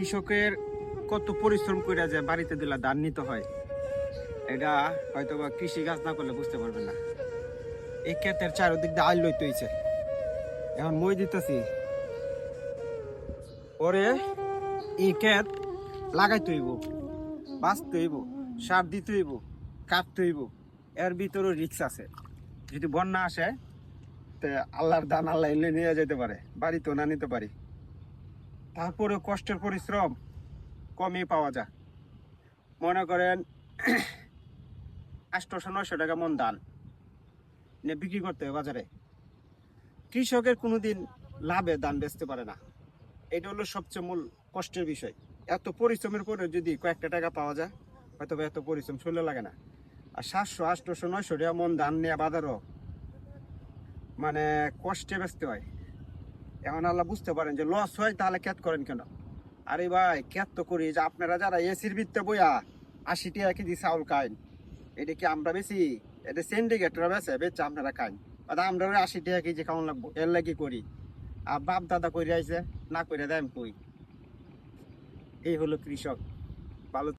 কৃষকের কত পরিশ্রম করে যে বাড়িতে দিলা ধান নিতে হয়, এটা হয়তো বা কৃষি কাজ না করলে বুঝতে পারবেন না। এই ক্ষেতের চারিদিক দিয়ে আইল লইতে হইছে, এখন মই দিতেছি, পরে এই ক্ষেত লাগাইতে হইব, বাঁচতে হইব, সার দিতে হইব, কাটতে হইব। এর ভিতরে রিক্স আছে। যদি বন্যা আসে তে আল্লাহর দান আল্লাহ এলে নিয়ে যেতে পারে, বাড়িতেও না নিতে পারি। তারপরে কষ্টের পরিশ্রম কমই পাওয়া যায়। মনে করেন 800-900 টাকা মন ধান নিয়ে বিক্রি করতে হবে বাজারে। কৃষকের কোনোদিন লাভে ধান বেচতে পারে না। এটা হলো সবচেয়ে মূল কষ্টের বিষয়। এত পরিশ্রমের পরে যদি কয়েকটা টাকা পাওয়া যায়, হয়তো এত পরিশ্রম শরীরে লাগে না। আর 700-800-900 টাকা মন ধান নিয়ে বাজারও মানে কষ্টে বেচতে হয়। এখন আল্লাহ বুঝতে পারেন যে লস হয়, তাহলে ক্যাত করেন কেন? আরে ভাই, ক্যাত তো করি যে আপনারা যারা এসির ভিত্তে বইয়া 80 টাকা কেজি চাউল খাইন, এটা কি আমরা বেশি? এটা সিন্ডিকেটরা বেচে আপনারা খাইন। আমরা 80 টাকা কেজি খাওয়ান লাগবো, এর লাগি করি। আর বাপ দাদা কইরা আইছে, না কইরা দেন কই? এই হলো কৃষক। ভালো